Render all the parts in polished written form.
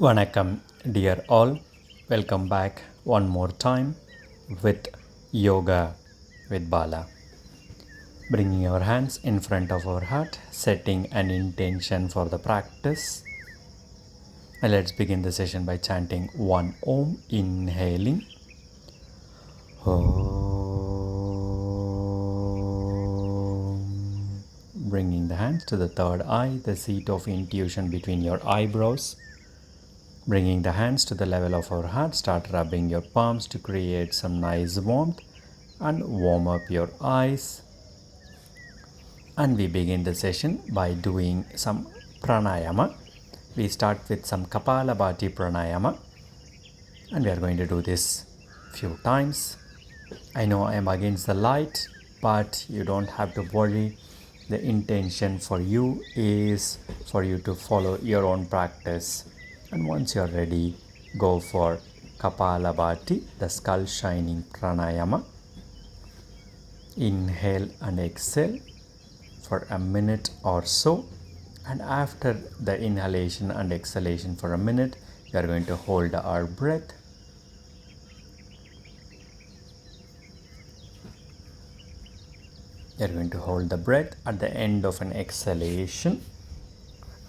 Vanakkam, dear all. Welcome back one more time with Yoga with Bala. Bringing our hands in front of our heart, setting an intention for the practice. And let's begin the session by chanting one Om, inhaling. Om. Bringing the hands to the third eye, the seat of intuition between your eyebrows. Bringing the hands to the level of our heart, start rubbing your palms to create some nice warmth and warm up your eyes. And we begin the session by doing some pranayama. We start with some Kapalabhati pranayama, and we are going to do this few times. I know I am against the light, but you don't have to worry. The intention for you is for you to follow your own practice. And once you are ready, go for Kapalabhati, the skull shining pranayama. Inhale and exhale for a minute or so. And after the inhalation and exhalation for a minute, we are going to hold our breath. We are going to hold the breath at the end of an exhalation.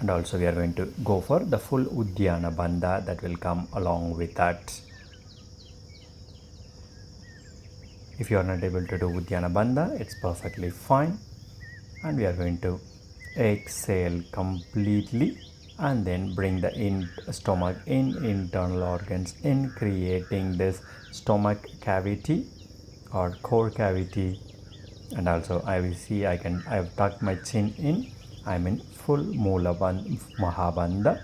And also we are going to go for the full Uddiyana Bandha that will come along with that. If you are not able to do Uddiyana Bandha, it's perfectly fine. And we are going to exhale completely and then bring the stomach in, internal organs in, creating this stomach cavity or core cavity. And also I will see I have tucked my chin in. I'm in full Mula Mahabandha.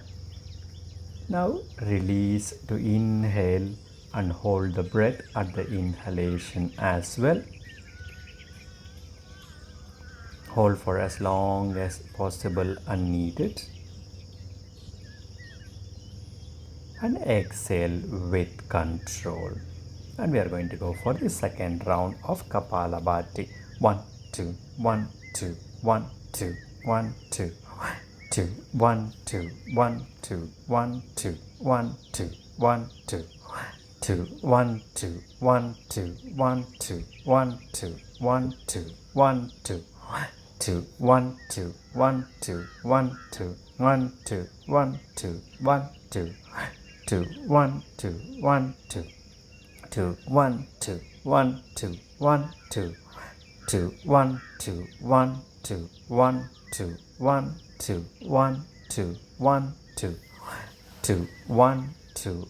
Now release to inhale and hold the breath at the inhalation as well. Hold for as long as possible and needed. And exhale with control. And we are going to go for the second round of Kapalabhati. 1, 2, 1, 2, 1, 2, 1, 2, 2, 1, 2, 1, 2, 1, 2, 1, 2, 1, 2, 2, 1, 2, 1, 2, 1, 2, 1, 2, 1, 2, 1, 2, 2, 1, 2, 1, 2, 1, 2, 1, 2, 1, 2, 1, 2, 2, 1, 2, 1, 2, 2, 1, 2, 1, 2, 1, 2, 2, 1, 2, 1, 2, 1, 2, 1, 2, 1, 2, 1, 2, 2, 1, 2.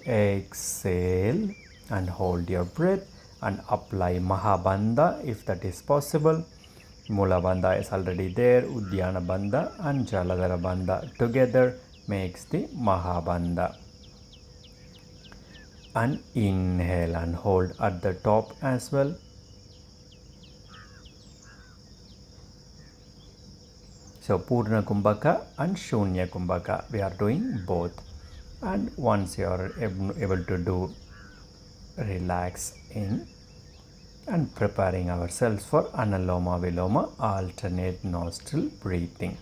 Exhale and hold your breath and apply Mahabandha if that is possible. Mula Bandha is already there. Uddiyana Bandha and Jaladhara Bandha together makes the Mahabandha. And inhale and hold at the top as well. So Purna Kumbhaka and Shunya Kumbhaka, we are doing both. And once you are able to do, relax in and preparing ourselves for Analoma Viloma, alternate nostril breathing.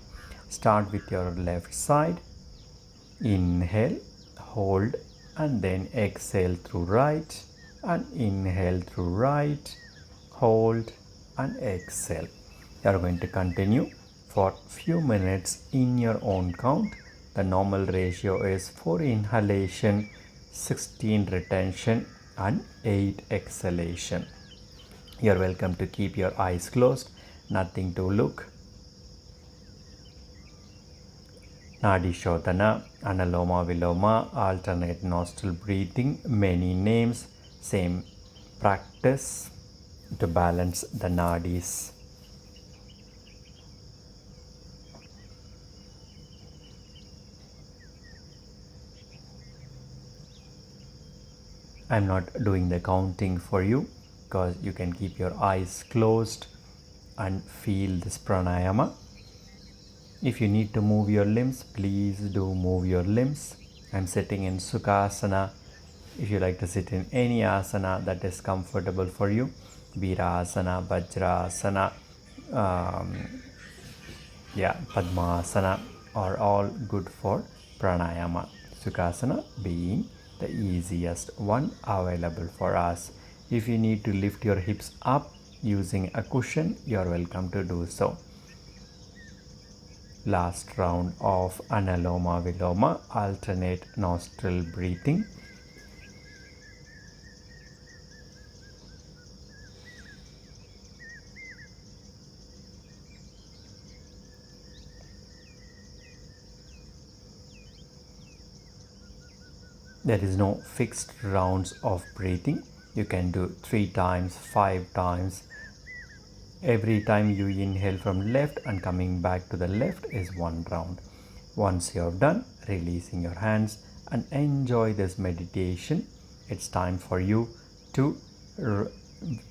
Start with your left side. Inhale, hold, and then exhale through right, and inhale through right, hold, and exhale. You are going to continue for few minutes in your own count. The normal ratio is 4 inhalation, 16 retention, and 8 exhalation. You are welcome to keep your eyes closed, nothing to look. Nadi Shodhana, Analoma Viloma, alternate nostril breathing, many names, same practice to balance the nadis. I am not doing the counting for you because you can keep your eyes closed and feel this pranayama. If you need to move your limbs, please do move your limbs. I am sitting in Sukhasana. If you like to sit in any asana that is comfortable for you, Virasana, Vajrasana, Padmasana are all good for pranayama. Sukhasana being the easiest one available for us. If you need to lift your hips up using a cushion, you are welcome to do so. Last round of Analoma Viloma, alternate nostril breathing. There is no fixed rounds of breathing. You can do 3 times, 5 times. Every time you inhale from left and coming back to the left is one round. Once you have done, releasing your hands and enjoy this meditation. It's time for you to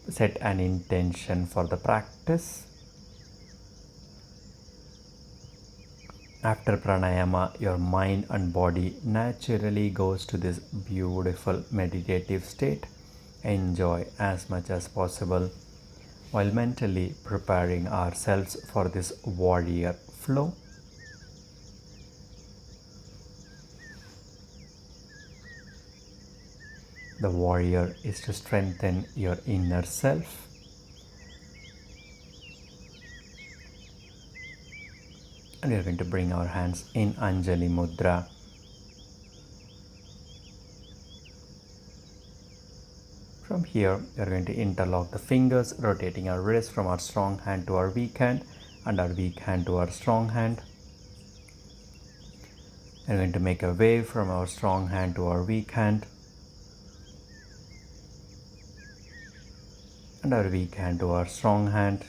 set an intention for the practice. After pranayama, your mind and body naturally goes to this beautiful meditative state. Enjoy as much as possible while mentally preparing ourselves for this warrior flow. The warrior is to strengthen your inner self. And we are going to bring our hands in Anjali Mudra. From here, we are going to interlock the fingers, rotating our wrist from our strong hand to our weak hand and our weak hand to our strong hand. We are going to make a wave from our strong hand to our weak hand and our weak hand to our strong hand.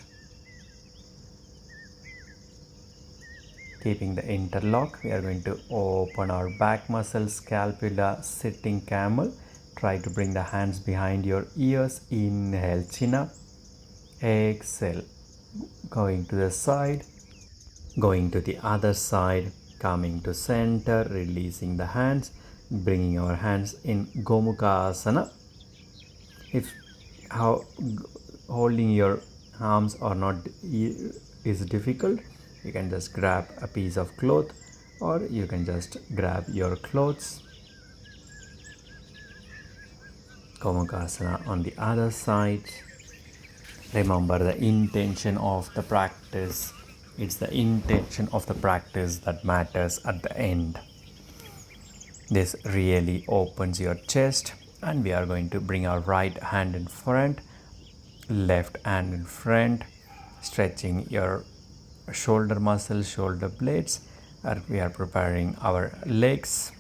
Keeping the interlock, we are going to open our back muscles, scapula, sitting camel. Try to bring the hands behind your ears. Inhale, chin up. Exhale, going to the side, going to the other side, coming to center, releasing the hands, bringing our hands in Gomukhasana. If holding your arms or not is difficult, you can just grab a piece of cloth or you can just grab your clothes. Gomukhasana on the other side. Remember the intention of the practice. It's the intention of the practice that matters at the end. This really opens your chest, and we are going to bring our right hand in front, left hand in front, stretching your shoulder muscles, shoulder blades. We are preparing our legs,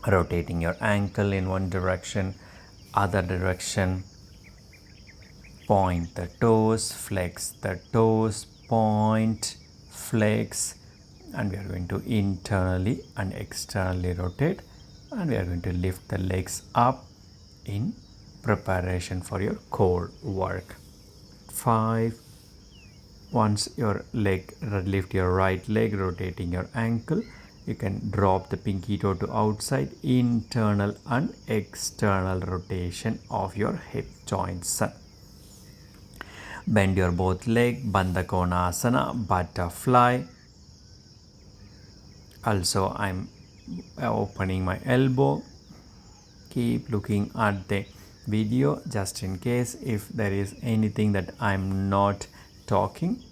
rotating your ankle in one direction, other direction. Point the toes, flex the toes, point, flex, and we are going to internally and externally rotate, and we are going to lift the legs up in preparation for your core work. 5. Once your leg, lift your right leg, rotating your ankle, you can drop the pinky toe to outside, internal and external rotation of your hip joints. Bend your both leg, Bandha Konasana, butterfly. Also, I'm opening my elbow. Keep looking at the video just in case if there is anything that I'm not talking.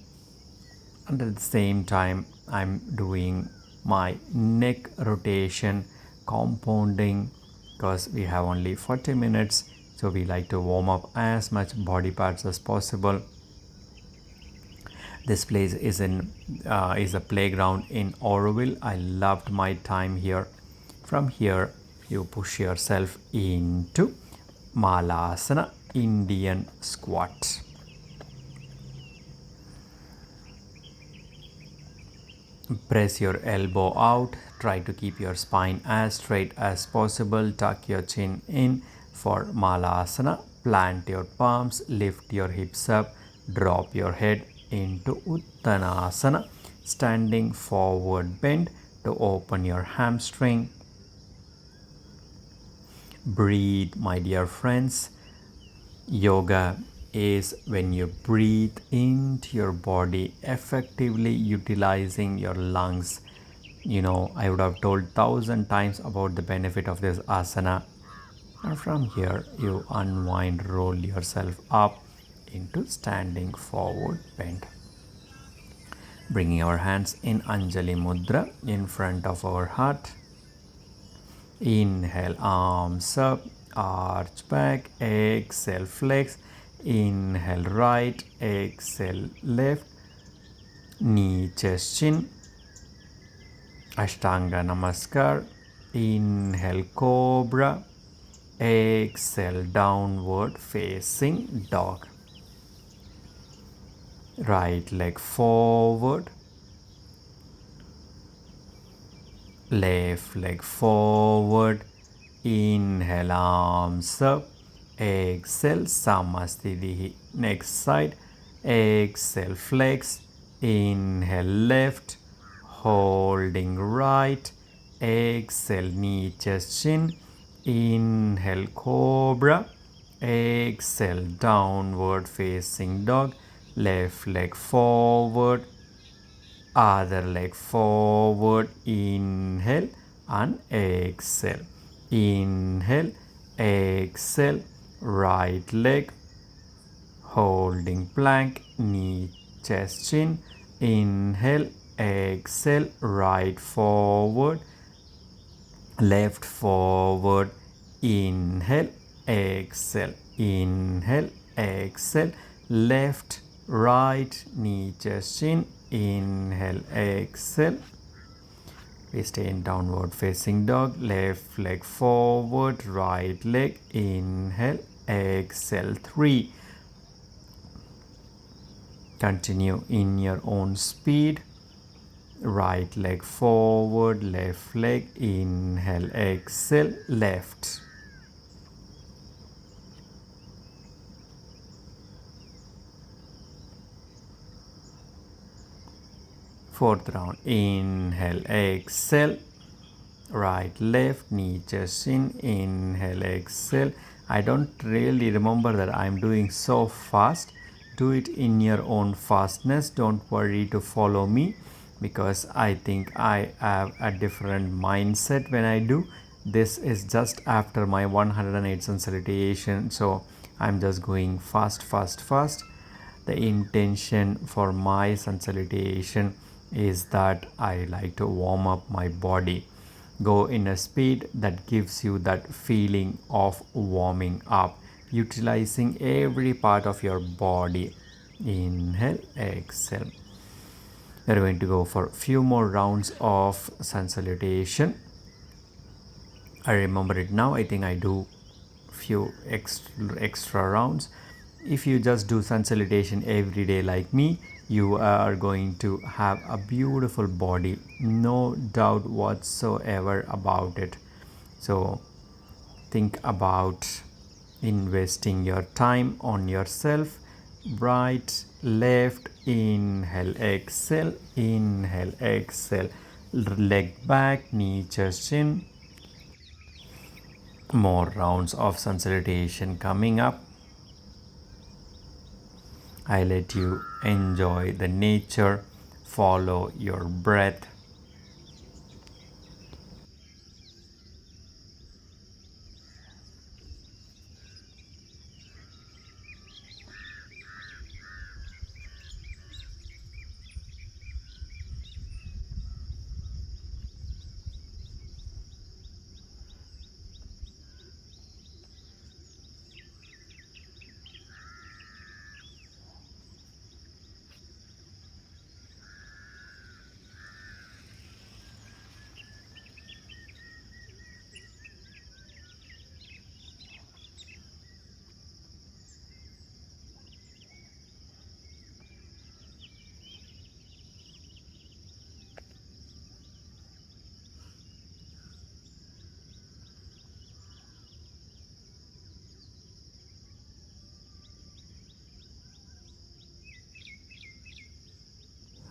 And at the same time, I'm doing my neck rotation, compounding, because we have only 40 minutes. So we like to warm up as much body parts as possible. This place is a playground in Oroville. I loved my time here. From here, you push yourself into Malasana, Indian squat. Press your elbow out. Try to keep your spine as straight as possible. Tuck your chin in for Malasana. Plant your palms. Lift your hips up. Drop your head into Uttanasana. Standing forward bend to open your hamstring. Breathe, my dear friends. Yoga is when you breathe into your body, effectively utilizing your lungs I would have told 1,000 times about the benefit of this asana. And from here, you unwind, roll yourself up into standing forward bend. Bringing our hands in Anjali Mudra in front of our heart. Inhale, arms up, arch back, exhale, flex. Inhale, right, exhale, left, knee, chest, chin. Ashtanga Namaskar. Inhale, Cobra. Exhale, downward facing dog. Right leg forward, left leg forward. Inhale, arms up. Exhale, Samastitihi. Next side. Exhale, flex. Inhale, left. Holding right. Exhale, knee, chest, chin. Inhale, cobra. Exhale, downward facing dog. Left leg forward, other leg forward. Inhale and exhale. Inhale, exhale, right leg holding plank, knee, chest, chin. Inhale, exhale, right forward, left forward. Inhale, exhale, inhale, exhale, left, right, knee, chest, chin. Inhale, exhale. We stay in downward facing dog. Left leg forward, right leg. Inhale, exhale. 3. Continue in your own speed. Right leg forward, left leg. Inhale, exhale, left. Fourth round. Inhale, exhale. Right, left, knee, chest, in. Inhale, exhale. I don't really remember that I'm doing so fast. Do it in your own fastness. Don't worry to follow me, because I think I have a different mindset when I do. This is just after my 108 sun salutation, so I'm just going fast, fast, fast. The intention for my sun salutation is that I like to warm up my body. Go in a speed that gives you that feeling of warming up, utilizing every part of your body. Inhale, exhale. We're going to go for a few more rounds of sun salutation. I remember it now. I think I do few extra rounds. If you just do sun salutation every day like me, you are going to have a beautiful body, no doubt whatsoever about it. So think about investing your time on yourself. Right, left, inhale, exhale, inhale, exhale, leg back, knee, chest, chin. More rounds of sun salutation coming up. I let you enjoy the nature, follow your breath.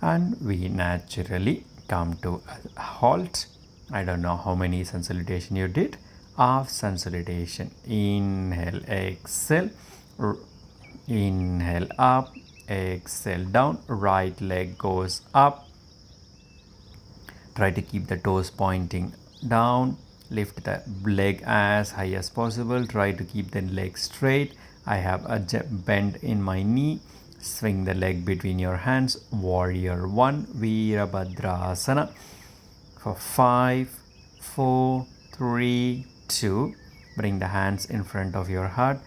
And we naturally come to a halt. I don't know how many sun salutation you did. Half sun salutation. Inhale, exhale, inhale up, exhale down. Right leg goes up. Try to keep the toes pointing down. Lift the leg as high as possible. Try to keep the leg straight. I have a bend in my knee. Swing the leg between your hands. Warrior 1, Virabhadrasana. For 5, 4, 3, 2. Bring the hands in front of your heart,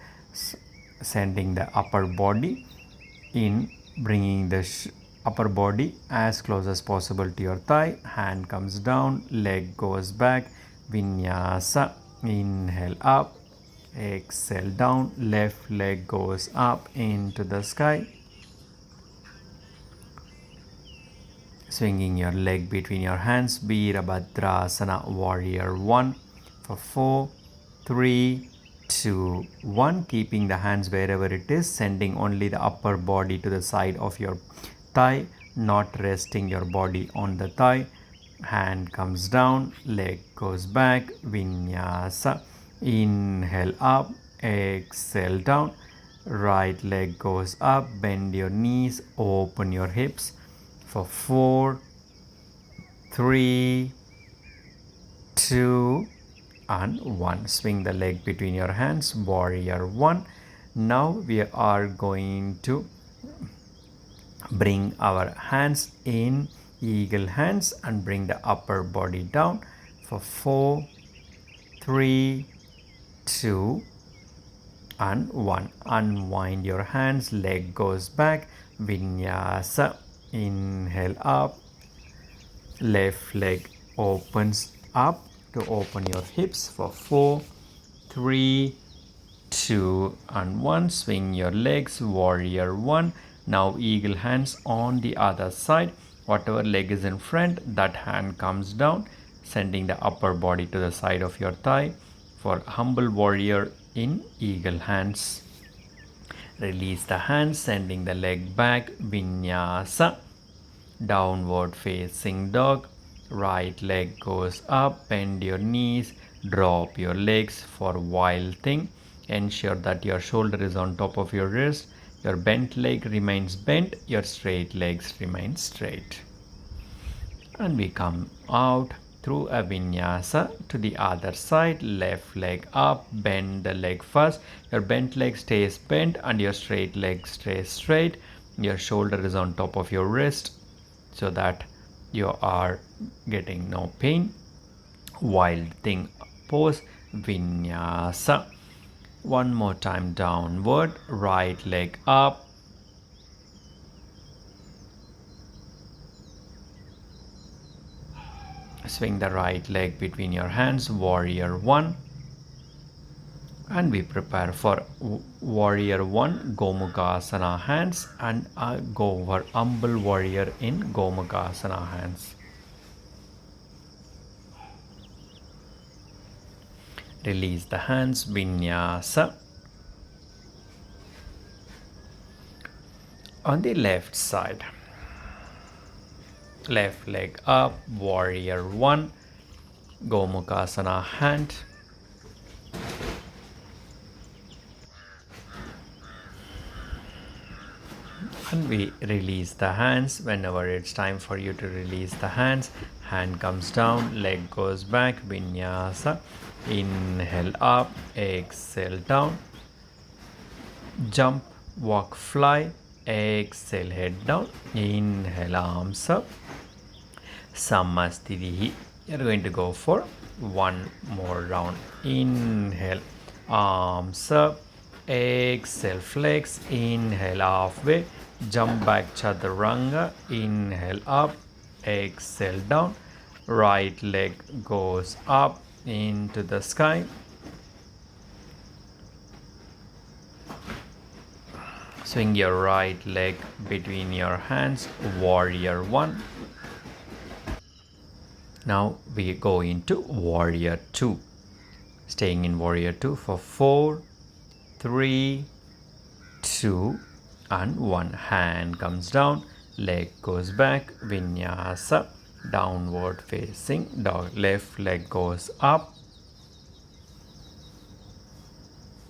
sending the upper body in, bringing the upper body as close as possible to your thigh. Hand comes down, leg goes back. Vinyasa. Inhale up, exhale down. Left leg goes up into the sky. Swinging your leg between your hands. Virabhadrasana, Warrior 1 for 4, 3, 2, 1. Keeping the hands wherever it is, sending only the upper body to the side of your thigh, not resting your body on the thigh. Hand comes down, leg goes back. Vinyasa. Inhale up, exhale down. Right leg goes up, bend your knees, open your hips. For 4, 3, 2, and 1. Swing the leg between your hands. Warrior 1. Now we are going to bring our hands in eagle hands and bring the upper body down. For 4, 3, 2, and 1. Unwind your hands. Leg goes back. Vinyasa. Inhale up. Left leg opens up to open your hips. For 4, 3, 2, and 1. Swing your legs. Warrior 1. Now eagle hands on the other side. Whatever leg is in front, that hand comes down, sending the upper body to the side of your thigh. For humble warrior in eagle hands. Release the hands, sending the leg back. Vinyasa. Downward facing dog. Right leg goes up. Bend your knees. Drop your legs for wild thing. Ensure that your shoulder is on top of your wrist. Your bent leg remains bent. Your straight legs remain straight. And we come out through a vinyasa to the other side. Left leg up, bend the leg first. Your bent leg stays bent and your straight leg stays straight. Your shoulder is on top of your wrist so that you are getting no pain. Wild thing pose, vinyasa. One more time downward. Right leg up. Swing the right leg between your hands. Warrior 1. And we prepare for Warrior 1 Gomukhasana hands and go over humble warrior in Gomukhasana hands. Release the hands. Vinyasa. On the left side. Left leg up. Warrior 1 Gomukhasana hand. And we release the hands. Whenever it's time for you to release the hands, hand comes down, leg goes back. Vinyasa. Inhale up, exhale down. Jump, walk, fly. Exhale, head down. Inhale, arms up. Samastitihi. You're going to go for one more round. Inhale, arms up. Exhale, flex. Inhale, halfway. Jump back, chaturanga. Inhale up. Exhale down. Right leg goes up into the sky. Swing your right leg between your hands. Warrior 1. Now we go into Warrior 2. Staying in Warrior 2 for 4, 3, 2, and 1. Hand comes down, leg goes back. Vinyasa. Downward facing dog. Left leg goes up.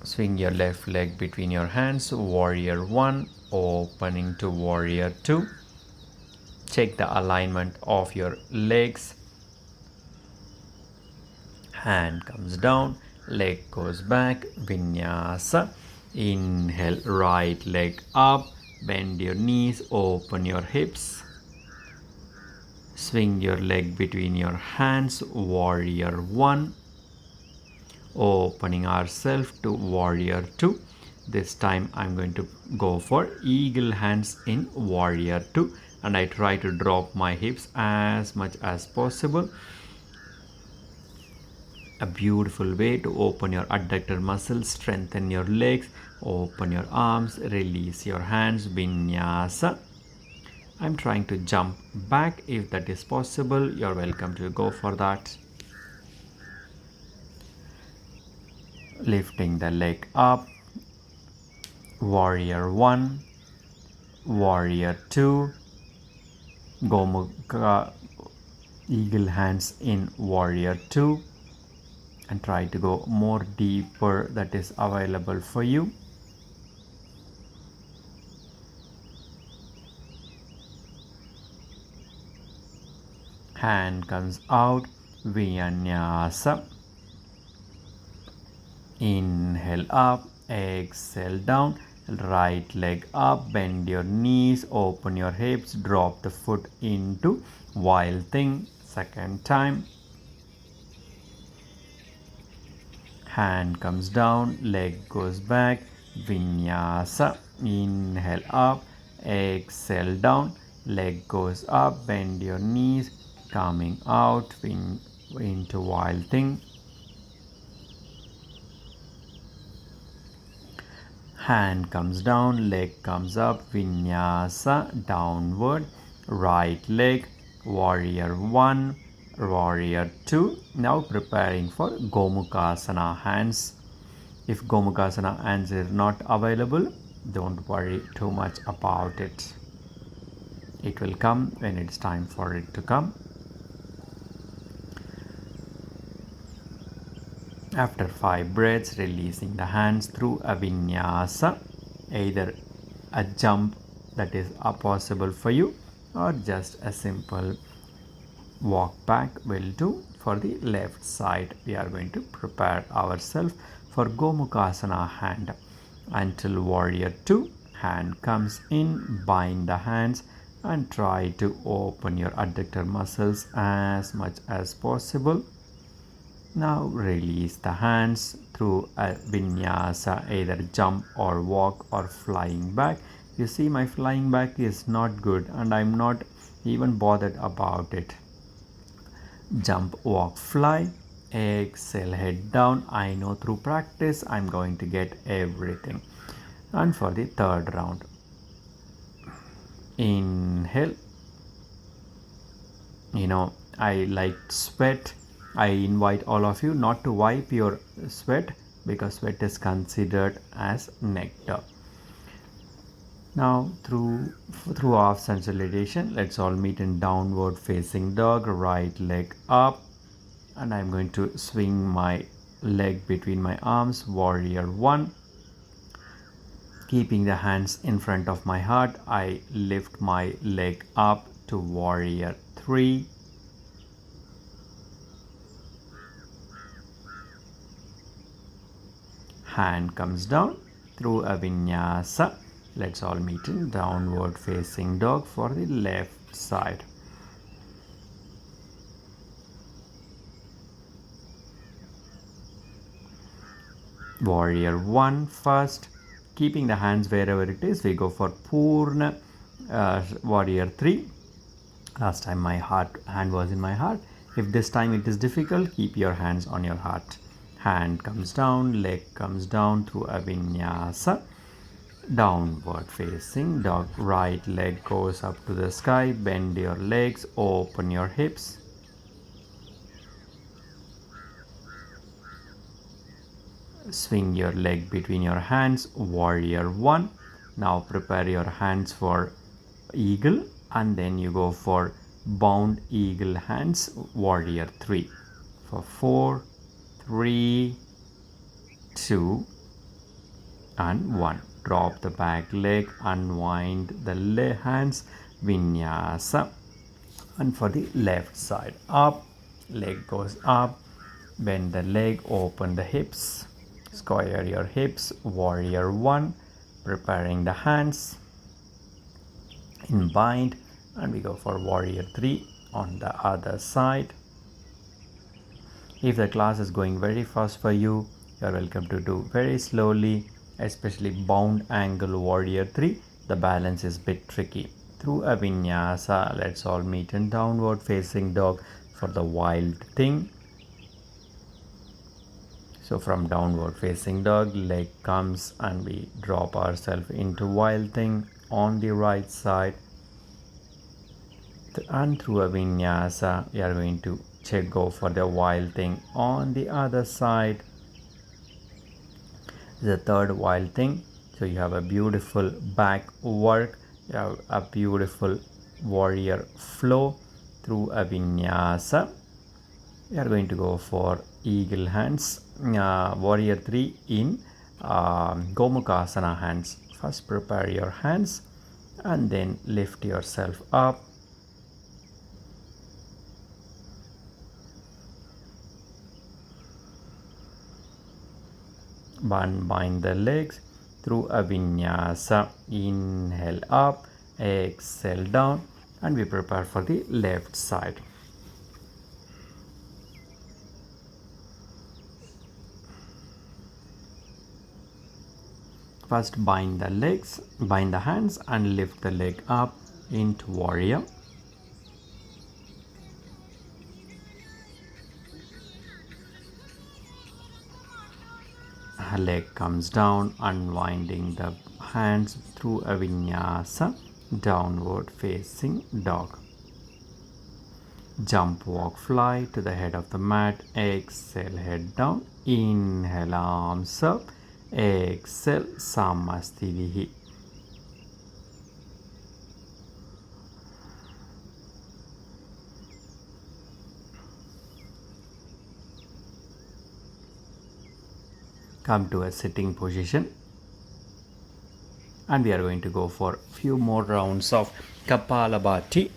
Swing your left leg between your hands. Warrior 1. Opening to Warrior 2. Check the alignment of your legs. Hand comes down, leg goes back, vinyasa. Inhale, right leg up, bend your knees, open your hips. Swing your leg between your hands, warrior one. Opening ourselves to warrior two. This time I'm going to go for eagle hands in warrior two, and I try to drop my hips as much as possible. A beautiful way to open your adductor muscles, strengthen your legs, open your arms, release your hands, vinyasa. I'm trying to jump back. If that is possible, you're welcome to go for that. Lifting the leg up, warrior one, warrior two, Gomukha eagle hands in warrior two, and try to go more deeper that is available for you. Hand comes out, vinyasa. Inhale up, exhale down, right leg up, bend your knees, open your hips, drop the foot into wild thing. Second time. Hand comes down, leg goes back, vinyasa. Inhale up, exhale down, leg goes up, bend your knees, coming out into wild thing. Hand comes down, leg comes up, vinyasa, downward, right leg, warrior one, warrior two. Now preparing for Gomukhasana hands. If Gomukhasana hands are not available, don't worry too much about it. It will come when it's time for it to come. After 5 breaths, releasing the hands through a vinyasa, either a jump that is possible for you or just a simple walk back will do. For the left side, we are going to prepare ourselves for Gomukhasana hand until warrior 2. Hand comes in, bind the hands and try to open your adductor muscles as much as possible. Now release the hands through a vinyasa, either jump or walk or flying back. You see, my flying back is not good and I'm not even bothered about it. Jump, walk, fly, exhale, head down. I know through practice I'm going to get everything. And for the third round, inhale. I like sweat. I invite all of you not to wipe your sweat because sweat is considered as nectar. Now through half consolidation, let's all meet in downward facing dog, right leg up, and I'm going to swing my leg between my arms, warrior one. Keeping the hands in front of my heart, I lift my leg up to warrior three. Hand comes down through a vinyasa. Let's all meet in downward facing dog for the left side. Warrior one first. Keeping the hands wherever it is, we go for Purna. Warrior 3. Last time my hand was in my heart. If this time it is difficult, keep your hands on your heart. Hand comes down, leg comes down through a vinyasa. Downward facing dog, right leg goes up to the sky. Bend your legs, open your hips. Swing your leg between your hands, warrior one. Now prepare your hands for eagle, and then you go for bound eagle hands, warrior 3 for 4, 3, 2 and 1. Drop the back leg, unwind the hands, vinyasa. And for the left side, up, leg goes up, Bend the leg, open the hips, square your hips. Warrior 1, preparing the hands in bind, and we go for warrior 3 on the other side. If the class is going very fast for you, you are welcome to do very slowly, especially bound angle warrior 3. The balance is a bit tricky. Through a vinyasa, let's all meet in downward facing dog for the wild thing. So from downward facing dog, leg comes and we drop ourselves into wild thing on the right side. And through a vinyasa, we are going to go for the wild thing on the other side. The third wild thing. So you have a beautiful back work, you have a beautiful warrior flow. Through a vinyasa, we are going to go for eagle hands, warrior 3 in Gomukhasana hands. First prepare your hands and then lift yourself up. Bind the legs. Through a vinyasa, inhale up, exhale down, and we prepare for the left side. First bind the legs, bind the hands and lift the leg up into warrior. Leg comes down, unwinding the hands through a vinyasa, downward facing dog. Jump, walk, fly to the head of the mat. Exhale, head down. Inhale, arms up. Exhale, Samastivihi. Come to a sitting position. And we are going to go for few more rounds of Kapalabhati.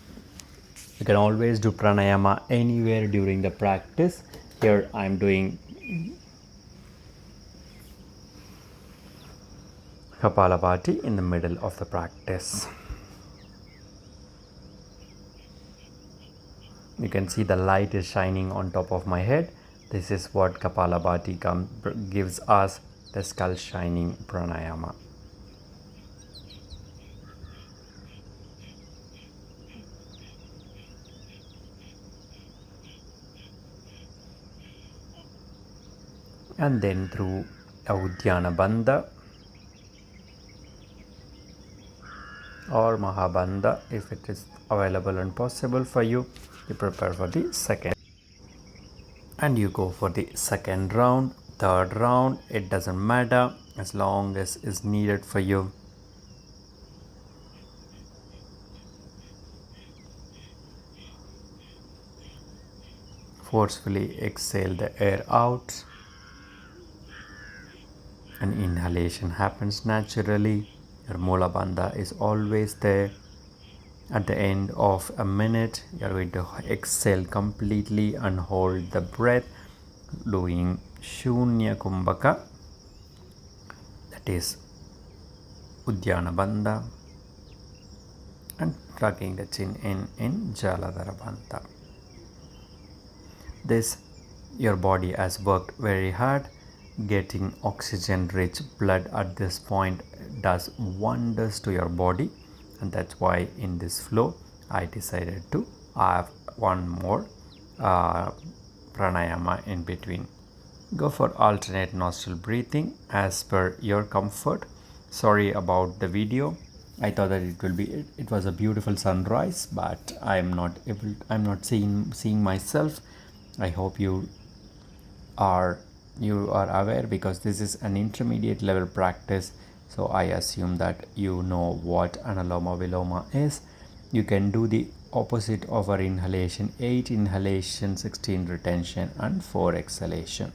You can always do pranayama anywhere during the practice. Here I am doing Kapalabhati in the middle of the practice. You can see the light is shining on top of my head. This is what Kapalabhati gives us, the skull shining pranayama. And then through Uddiyana Bandha or Mahabandha, if it is available and possible for you, you prepare for the second. And you go for the second round, third round, it doesn't matter as long as is needed for you. Forcefully exhale the air out. And inhalation happens naturally. Your Mula Bandha is always there. At the end of a minute, you are going to exhale completely and hold the breath, doing Shunya Kumbhaka, that is Uddiyana Bandha, and tucking the chin in Jaladhara Bandha. This, your body has worked very hard. Getting oxygen rich blood at this point does wonders to your body, and that's why in this flow I decided to have one more pranayama in between. Go for alternate nostril breathing as per your comfort. Sorry about the video. I thought that it was a beautiful sunrise, but I'm not seeing myself. I hope you are aware, because this is an intermediate level practice, so I assume that you know what Analoma Viloma is. You can do the opposite of our inhalation: 8 inhalation, 16 retention and 4 exhalation.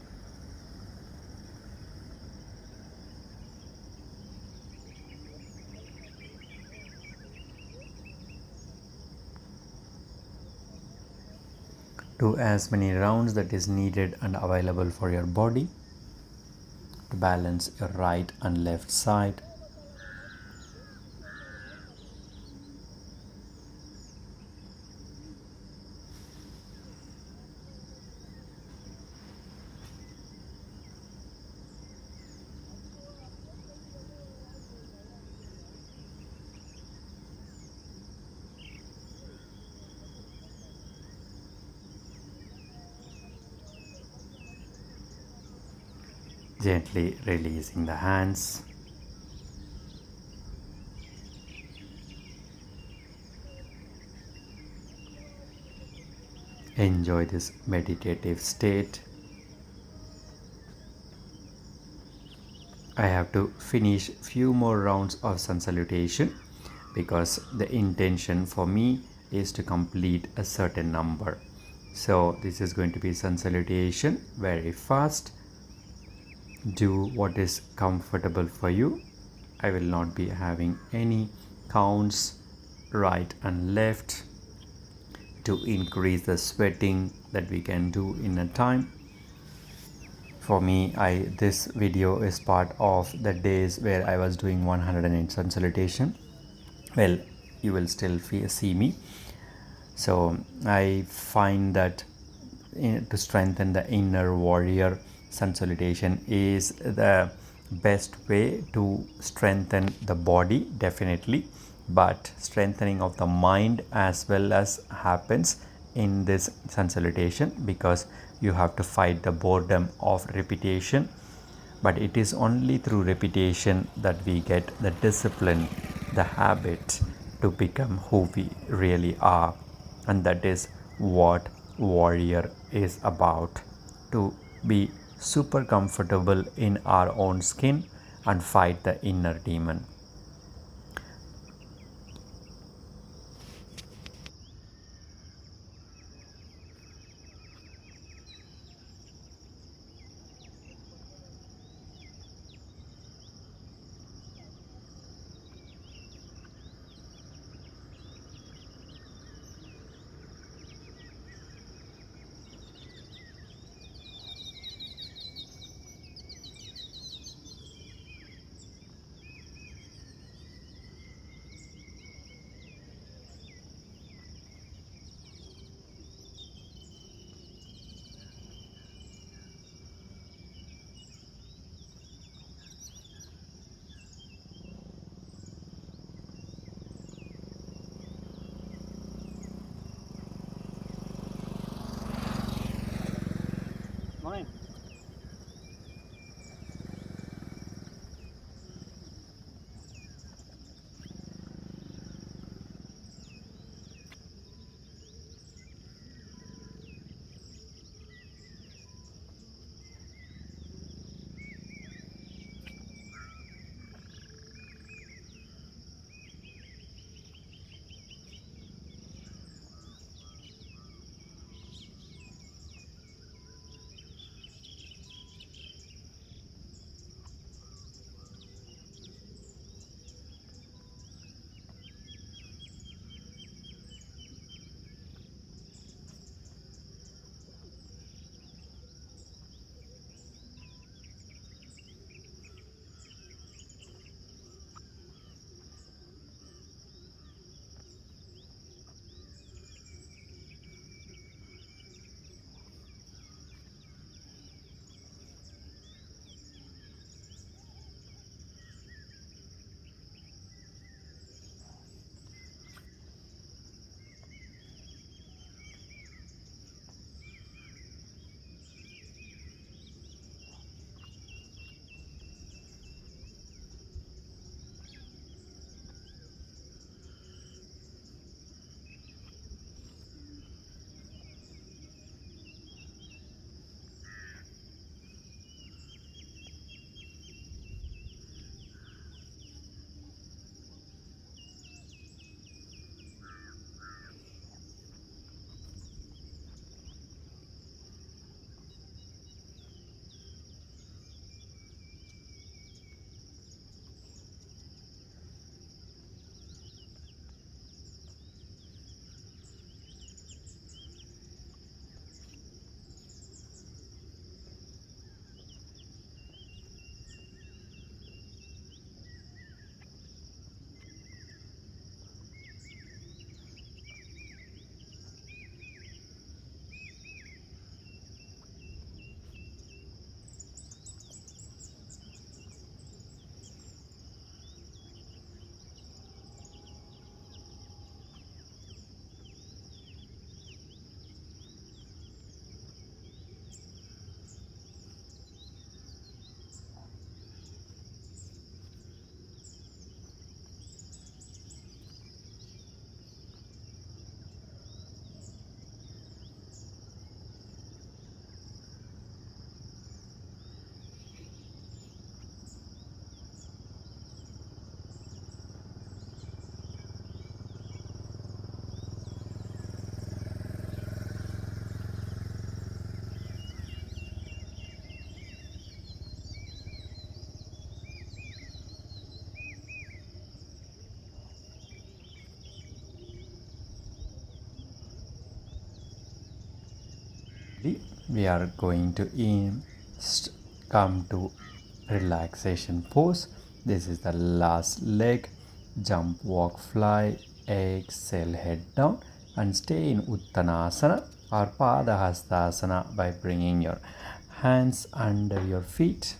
Do as many rounds that is needed and available for your body to balance your right and left side. Gently releasing the hands. Enjoy this meditative state. I have to finish few more rounds of sun salutation because the intention for me is to complete a certain number. So this is going to be sun salutation very fast. Do what is comfortable for you. I will not be having any counts right and left to increase the sweating that we can do in a time. For me, this video is part of the days where I was doing 108 sun salutation. Well, you will still see me. So I find that to strengthen the inner warrior, sun salutation is the best way to strengthen the body, definitely, but strengthening of the mind as well as happens in this sun salutation, because you have to fight the boredom of repetition. But it is only through repetition that we get the discipline, the habit to become who we really are. And that is what warrior is about, to be super comfortable in our own skin and fight the inner demon. We are going to come to relaxation pose. This is the last leg. Jump, walk, fly, exhale, head down and stay in Uttanasana or Padahastasana by bringing your hands under your feet.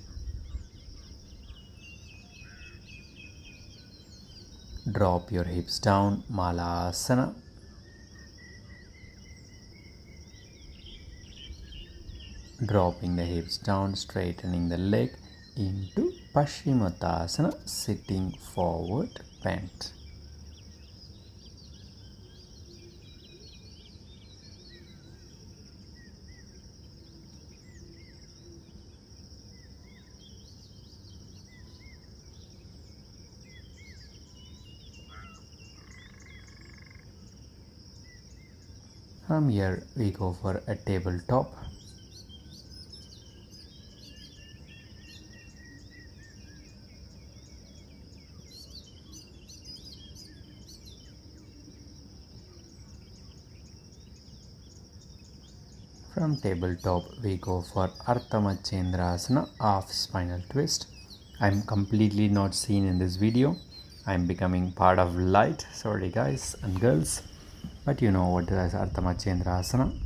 Drop your hips down, Malasana. Dropping the hips down, straightening the leg into Paschimottanasana, sitting forward bent. From here we go for a tabletop. From tabletop we go for Ardhamachendrasana, half spinal twist. I'm completely not seen in this video. I'm becoming part of light. Sorry guys and girls. But you know what is Ardhamachendrasana.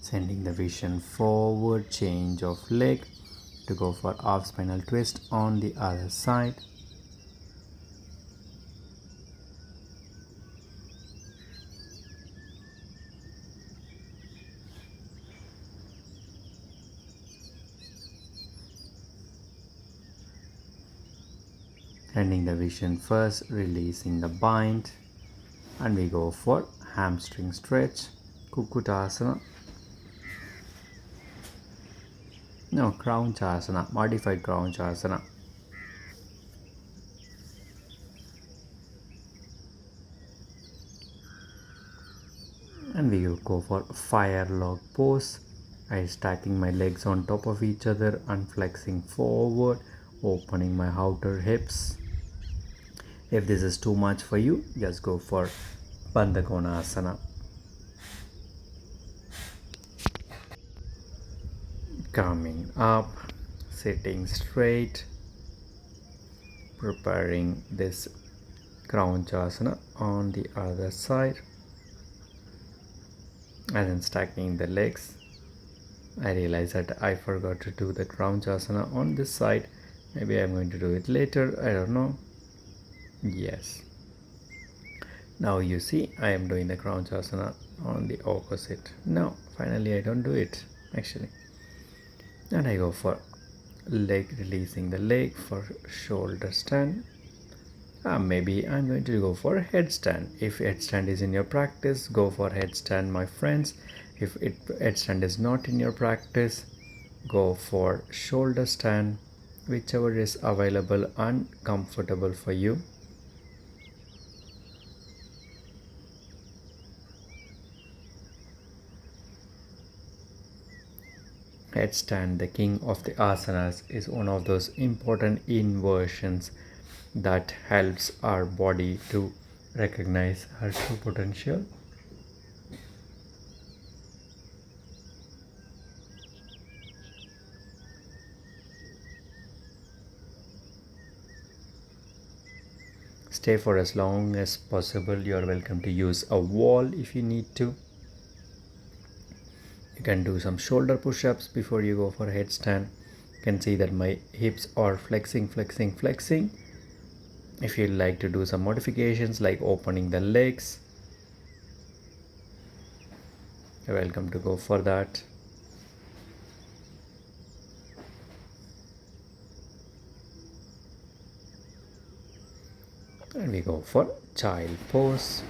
Sending the vision forward, change of leg to go for half spinal twist on the other side. Ending the vision first, releasing the bind, and we go for hamstring stretch, Kukutasana. No, Crown Chasana, modified Crown Chasana. And we go for fire log pose. I stacking my legs on top of each other and flexing forward, opening my outer hips. If this is too much for you, just go for Bandhakonasana. Coming up, sitting straight, preparing this Crown Chasana on the other side, and then stacking the legs. I realize that I forgot to do the Crown Chasana on this side. Maybe I'm going to do it later, I don't know. Yes. Now you see I am doing the Crown Chasana on the opposite. No, finally I don't do it actually. And I go for leg, releasing the leg for shoulder stand. Maybe I'm going to go for headstand. If headstand is in your practice, go for headstand, my friends. If headstand is not in your practice, go for shoulder stand, whichever is available and comfortable for you. Headstand, the king of the asanas, is one of those important inversions that helps our body to recognize our true potential. Stay for as long as possible. You are welcome to use a wall if you need to. You can do some shoulder push-ups before you go for headstand. You can see that my hips are flexing. If you like to do some modifications like opening the legs, you're welcome to go for that. And we go for child pose.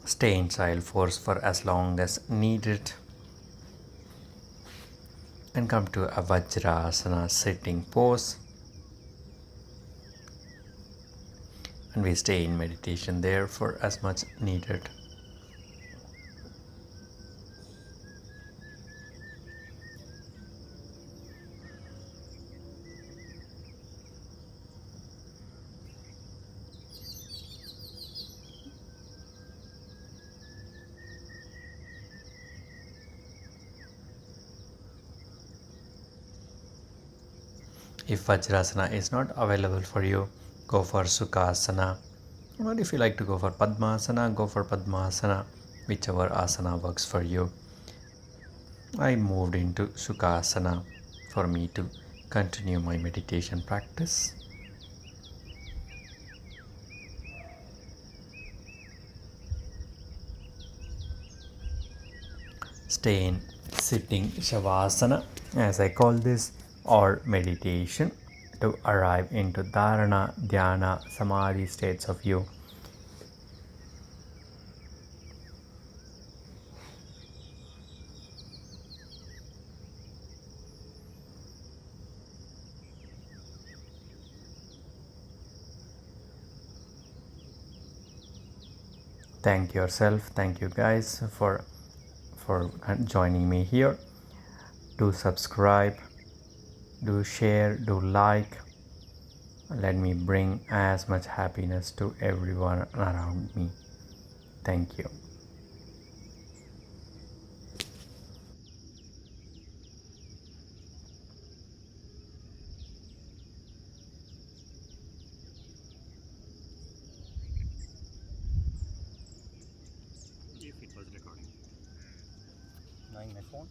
Stay in child pose for as long as needed. And come to a Vajrasana sitting pose. And we stay in meditation there for as much needed. If Vajrasana is not available for you, go for Sukhasana. Or if you like to go for Padmasana, go for Padmasana, whichever asana works for you. I moved into Sukhasana for me to continue my meditation practice. Stay in sitting Shavasana, as I call this, or meditation, to arrive into Dharana, Dhyana, Samadhi states of you. Thank yourself, thank you guys for joining me here. Do subscribe, do share, do like. Let me bring as much happiness to everyone around me. Thank you. If it was recording. Knowing my phone.